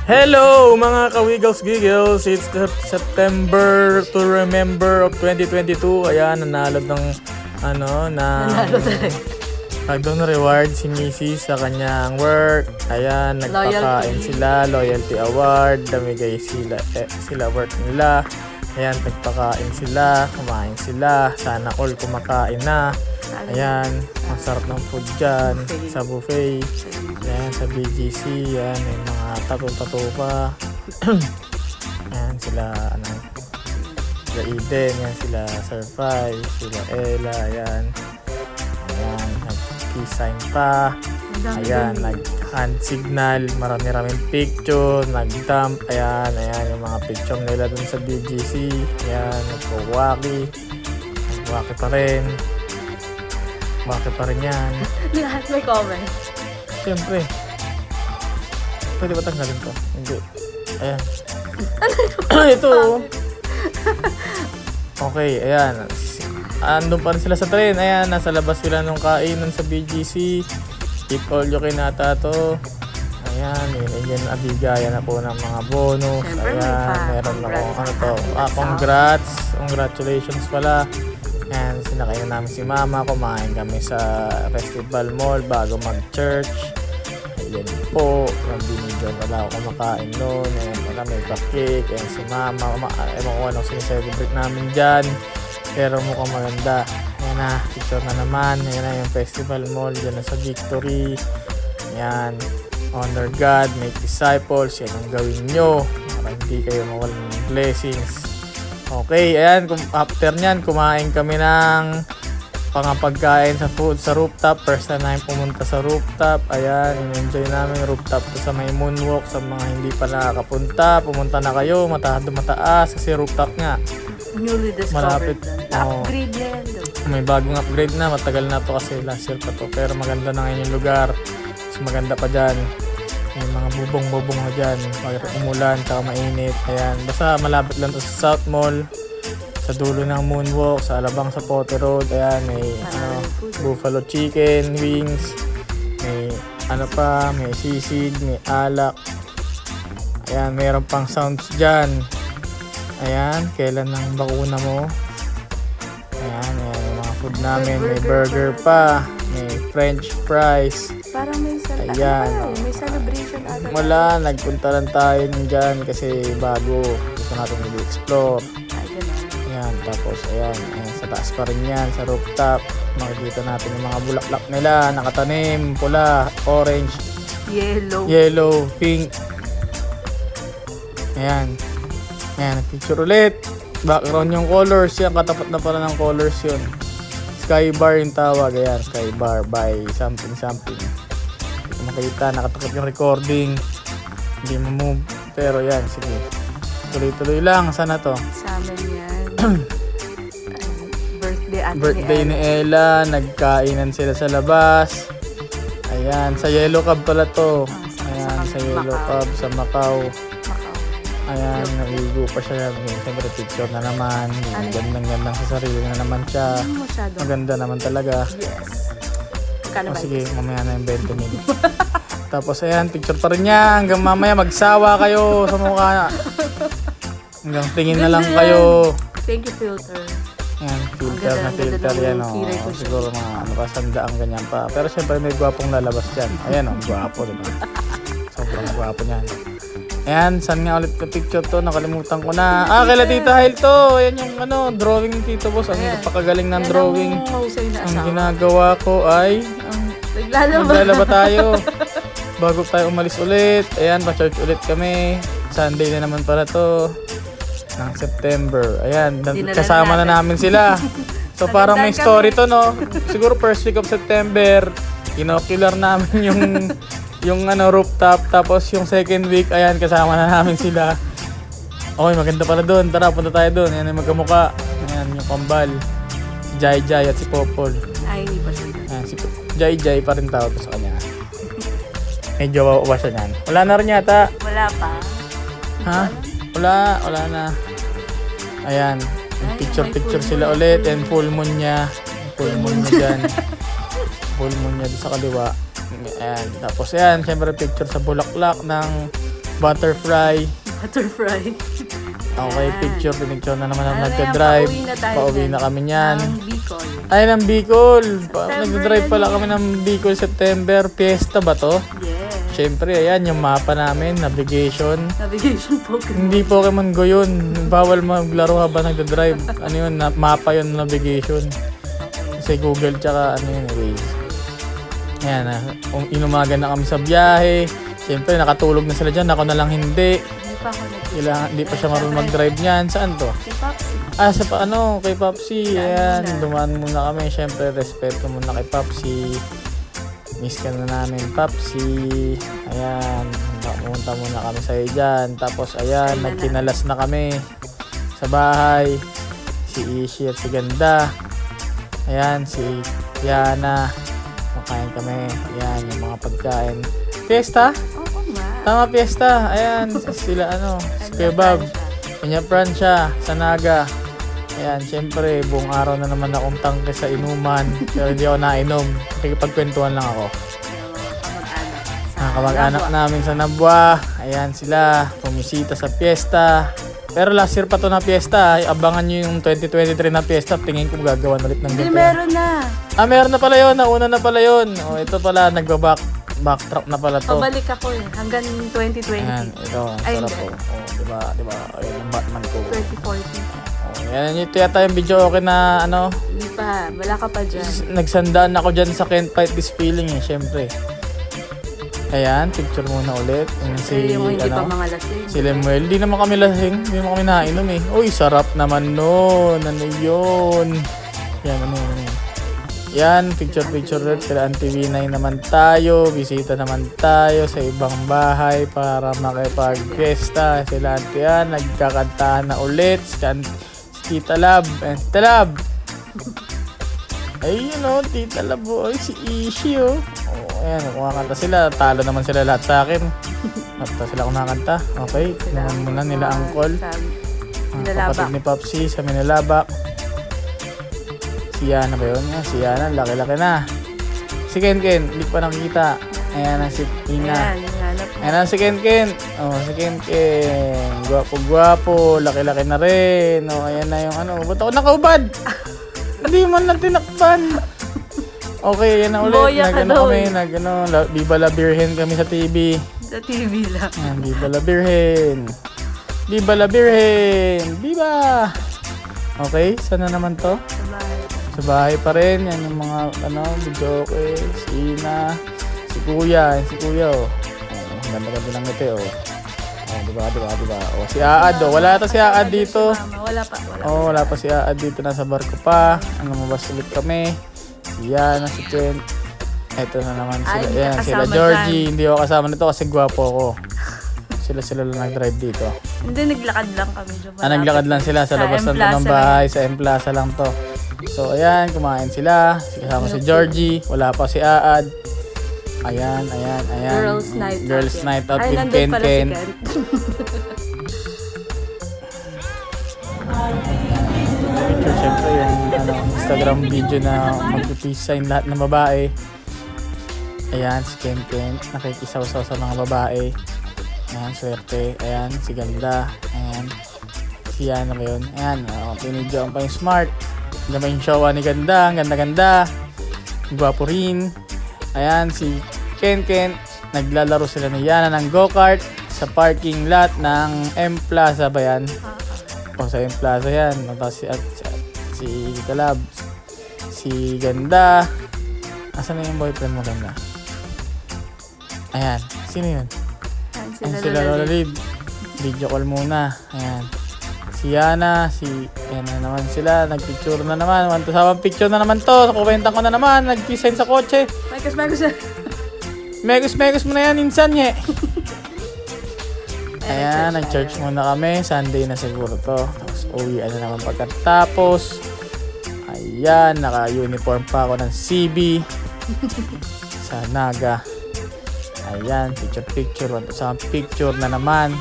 Hello mga ka-Wiggles Giggles! It's the September to remember of 2022. Ayan, nanalo ng na reward si Mrs. sa kanyang work. Ayan, nagpakain sila, loyalty award, namigay sila work nila. Ayan, nagpakain sila, kumain sila. Sana all kumakain na. Ayan, ang sarap ng food dyan sa buffet. Ayan, sa BGC. Ayan, may mga tato-tato pa. Ayan, sila Eden. Ayan, sila Surprise. Sila Ella. Ayan. Ayan, nag-peace sign pa. Ayan, nag-hand signal. Marami-raming picture. Nag-dump. Ayan, yung mga picture nila dun sa BGC. Ayan, nagpo-waki. Nag-waki pa rin. Bakit pa rin yan? Lahat may comment. Siyempre. Pwede ba tanggalin to? Hindi. Ayan. Ito. Okay, ayan. Andun pa rin sila sa train. Ayan, nasa labas sila nung kainan sa BGC. Eat all you can ata to. Ayan, yun abigaya na po ng mga bonus. Siyempre, ayan, meron ako congrats. Congratulations pala. And sinakain na namin si mama, kumain kami sa festival mall bago mag-church. Ayan po, yung binidyon wala ako kumakain noon. Ayan wala, may pa-cake. Ayan si mama, ewan ko anong sineselebrate namin dyan. Pero mukhang maganda. Ayan na, picture na naman. Ayan na yung festival mall, dyan na sa Victory. Ayan, honor God, make disciples. Yan ang gawin nyo para hindi kayo mawalan ng blessings. Okay, ayan, after nyan, kumain kami ng pangapagkain sa food sa rooftop. First time namin pumunta sa rooftop. Ayan, in-enjoy namin rooftop to sa may moonwalk. Sa mga hindi pa nakakapunta, pumunta na kayo, mataas kasi rooftop nga. Newly discovered. Upgrade na yan. May bagong upgrade na, matagal na to kasi last year pa to. Pero maganda na ngayon yung lugar. Mas maganda pa dyan. May mga bubong-bubong na dyan. Pag umulan, saka mainit. Ayan. Basta malapit lang to sa South Mall. Sa dulo ng Moonwalk. Sa Alabang sa Pote Road. Ayan. May buffalo chicken, wings. May may sisig, may alak. Ayan. Mayroon pang sounds dyan. Ayan. Kailan ng bakuna mo. Ayan. Yung mga food namin. May burger pa. May french fries. Parang may ayan. May celebration ata. Wala, nagpunta lang tayo dyan kasi bago. Gusto natin mag-explore. Ayan, tapos ayan, sa taas pa rin yan, sa rooftop. Makikita natin yung mga bulaklak nila, nakatanim, pula, orange, yellow, pink. Ayan, picture ulit. Background yung colors, yan, katapat na pala ng colors yun. Sky bar yung tawag, ayan, sky bar by something. Makita, nakatakot yung recording, hindi mo-move, pero yan, sige, tuloy-tuloy lang. Sana to? Sa amin yan. Birthday ni Ella, nagkainan sila sa labas. Ayan, sa Yellow Cab pala to. Ayan, sa Yellow Cab sa Macau. Ayan, naligo pa siya. Siyempre picture na naman, gandang-gandang sa sarili na naman siya. Maganda naman talaga. Yes. Sige, mamaya na yung 20 minutes. Tapos ayan, picture pa rin niya. Hanggang mamaya magsawa kayo sa mukha. Hanggang tingin na lang kayo. Thank you, filter. Ayan, filter yan. Siguro mga sandaang ganyan pa. Pero syempre may gwapong lalabas dyan. Ayan gwapo, diba? Sobrang gwapo niyan. Ayan, saan nga ulit na picture to? Nakalimutan ko na. Kala Tita Hail to. Ayan yung drawing ng Tito Boss. Ang napakagaling ng drawing. Ang ginagawa ko ay naglalaba tayo. Bago tayo umalis ulit. Ayan, pa-church ulit kami. Sunday na naman pala to. Ng September. Ayan, kasama na namin sila. So parang may story to, no? Siguro first week of September, inocular namin yung rooftop, tapos yung second week, ayan, kasama na namin sila. Okay, maganda pala doon. Tara, punta tayo doon. Ayan yung magkamuka. Ayan, yung kambal. Jai at si Popol. Ay, hindi pa siya. Ayan, si Jai pa rin tawag sa kanya. May jowa ba siya niyan? Wala na rin yata. Wala pa. Ha? Wala na. Ayan, picture sila ulit. And full moon niya. Full moon niya dyan. Full moon niya sa kaliwa. Ayan. Tapos ayan, syempre picture sa bulaklak ng butterfly. Butterfly. Okay, Ayan. picture na naman ang Ano yan, nagka-drive. pauwi na tayo Pauwi dyan. na kami niyan. Ang Bicol. Ay, ng Bicol. September Nag-drive yan pala eh. kami ng Bicol September. Fiesta ba to? Yeah. Siyempre, ayan, yung mapa namin, navigation. Navigation Pokemon. Hindi Pokemon Go yun. Bawal maglaro habang nagda-drive. Ano yun, mapa yun, navigation. Kasi Google tsaka ano yun, Waze. Ayan, inumaga na kami sa biyahe. Siyempre, nakatulog na sila dyan. Ako na lang hindi. Hindi pa ako Hindi pa siya marunong mag-drive niyan. Saan to? Si Popsy. Kay Popsi. Ayan, dumaan muna kami. Siyempre, respeto muna kay Popsi. Miss ka na namin, Popsi. Ayan, pumunta muna kami sa'yo dyan. Tapos, ayan, nagkinalas na kami sa bahay. Si Ishi at si Ganda. Ayan, si Yana. Makain kami. Ayan, yung mga pagkain. Fiesta? Oo nga. Tama, fiesta. Ayan, sila si Kuya Bob. Kanya Francia, sa Naga. Ayan, syempre, buong araw na naman akong tangke sa inuman. Pero hindi ako nainom. Pagkwentuhan lang ako. Kamag-anak namin sa Nabwa. Ayan sila, pumisita sa fiesta. Pero last year pa to na fiesta. Abangan nyo yung 2023 na fiesta. Tingin ko gagawan ulit ng Hindi, ganito. meron na. Meron na pala yun. Nauna na pala yun. Ito pala, backtrack na pala to. Pabalik ako eh. Hanggang 2020. Ayan, ito. Ang Ay, sarap hindi. po. Diba? Ayan, yung Batman ko. 2040. Yan, ito yata yung video okay na Hindi pa. Wala ka pa dyan. nagsandaan ako dyan sa Can't Fight This Feeling syempre. Ayan, picture muna ulit. Yung hindi pa mga lasing. Si Lemuel. Di naman kami lasing. Di naman kami nainom eh. Uy, sarap naman nun. Ano yun? Yan, ano yun? Yan, picture ulit. Kaya TV9 naman tayo. Bisita naman tayo sa ibang bahay para makipag-fiesta. Sila Auntie yan, nagkakantahan na ulit. Si Tita Lab. Tita Lab. Ayun Tita Lab. Ay, si Ishi ayan, kumakanta sila. Talo naman sila lahat sa akin. Nata sila kumakanta. Okay, naman muna nila Angkol. Kapatid ni Popsi sa Minalabak. Si Yana ba yun? Si Yana, laki-laki na. Si Ken, hindi pa nakikita. Ayan na si Ina. Ayan na si Ken. Si Ken. Gwapo-gwapo. Laki-laki na rin. Ayan na yung ba't ako nakaubad? Hindi man lang tinakpan. Okay, yan na ulit. Viva la Virgen kami sa TV. Sa TV lang. Ayan, Viva la Virgen. Viva la Virgen. Viva! Okay, saan na naman to? Sa bahay pa rin. Yan yung mga, video okay. Si Ina. Si Kuya. Ganda-ganda lang ito, diba? Si Aad, wala ata si Aad dito. Wala pa. Wala pa si Aad dito. Nasa barko pa. Mabas ulit kami. Si Yana, si Ken. Ito na naman sila. Ayan, sila Georgie. Hindi ako kasama nito kasi gwapo ako. Sila lang nag-drive dito. Hindi, naglakad lang kami. Naglakad lang sila sa labas ng bahay. Sa M-Plaza lang to. So, ayan, kumain sila. Kasama si Georgie. Wala pa si Aad. Ayan. Girls night out with Ken. Picture, syempre, yung Instagram video na mag-peace sign lahat ng babae. Ayan, si Ken. Nakikisaw-saw sa mga babae. Ayan, swerte. Ayan, si Ganda. Ayan. Si Yana ba yun? Ayan, pinidyoan pa yung smart. Diyan pa yung showa ni Ganda. Ang ganda-ganda. Gwapo rin. Ayan, si Ken. Naglalaro sila ni Yana ng go-kart sa parking lot ng M-Plaza ba yan? Sa M-Plaza yan. Tapos si Talab. Si Ganda. Asan na yung boyfriend mo, Ganda? Ayan. Sino yun? Ayan sila Lola Lid. Video call muna. Ayan. Si Yana. Ayan na naman sila. Nagpicture na naman. One picture na naman to. Kuwenta ko na naman. Nag-design sa kotse. Megus mo na yan. Insan niya. Ayan. Nag-church muna kami. Sunday na siguro to. Tapos uwian na naman pagkatapos. Ayan. Naka-uniform pa ako ng CB. Sa Naga. Ayan, picture. Picture na naman.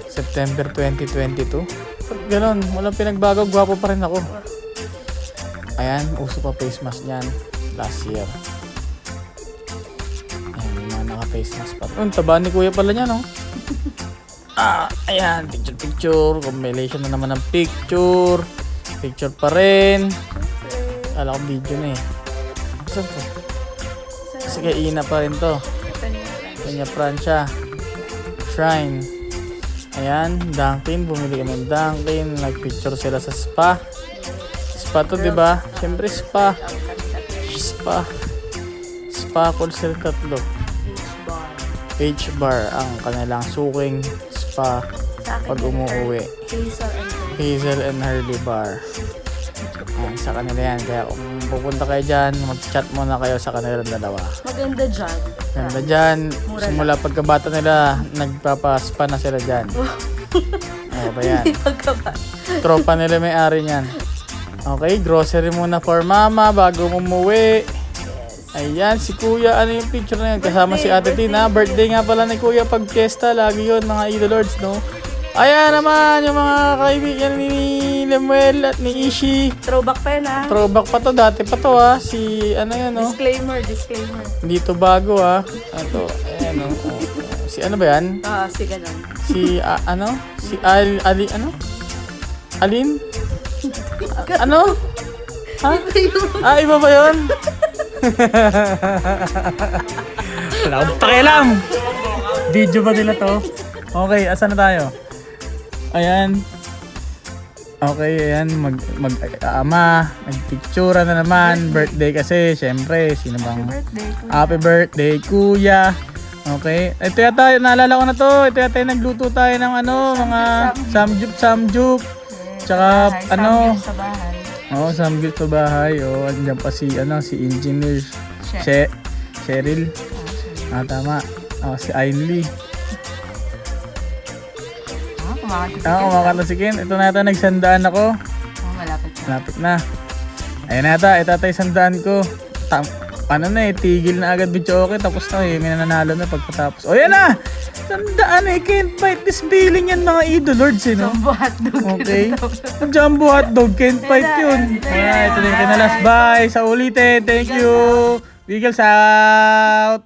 September 2022. Pag ganun, walang pinagbago, gwapo pa rin ako. Ayan, uso pa face mask niyan. Last year. Ayan, yung mga face mask pa. Ang taba ni kuya pala niya, no? Ayan, picture. Combination na naman ng picture. Picture pa rin. Alam ko video na eh. Saan to? Kasi kay Ina pa rin to. Kanya Francia. Shrine. Ayan, Dunkin. Bumili kami ng Dunkin. Nag-picture sila sa spa. Spa to, diba? Siyempre spa. Spa call sila tatlo. H-bar ang kanilang suking spa pag umuwi. Hazel and Hurley bar. Ayan, sa kanila yan. Kaya kung pupunta kayo dyan, mag-chat muna kayo sa kanilang dalawa. Maganda dyan. Ganda dyan. Simula pagkabata nila, nagpapaspa na sila dyan. Ano ba yan? Tropa nila may-ari niyan. Okay, grocery muna for mama bago umuwi. Ayan, si Kuya, ano yung picture na yun? Kasama si Ate Tina. Birthday nga pala ni Kuya pag fiesta. Lagi yun, mga idolords, no? Ayan naman, yung mga kaibigan ni Lemuel at ni Ishi. Throwback pa yun, ha? Throwback pa to, dati pa to, ha? Si, ano yun, no? Disclaimer. Hindi to bago, ha? Ito, ayan, no? Si ano ba yan? Si ganun. Si, ano? Si Ali, ano? Alin? Ano? Ha? Iba ba yun? Wala akong pakialam. Video ba nila to? Okay, asan na tayo? Ayan. Okay, ayan. Mag-ama. Nagpictura na naman. Birthday kasi. Syempre, sino bang? Happy birthday, Kuya. Okay. Ito yata, naalala ko na to. Ito yata yung nagluto tayo ng ano, mga samjup. Tsaka, ano. Oo, samgyup sa bahay. Oo, andyan pa si, ano, si Engineer Cheryl. Tama. Si Ainley. Kumakanta si Ken. Ito na yata, nagsandaan ako. Malapit na. Ayan na yata, ito yata yung sandaan ko. Ano na tigil na agad video okay. Tapos na may nananalo na pagkatapos. O yan na! Sandaan can't fight this feeling yan mga idolords no? Jumbo hotdog. Okay. Jumbo hotdog, can't fight yun. Ito na yung kinalas. Bye! Sa ulitin. Thank you! Beagles out!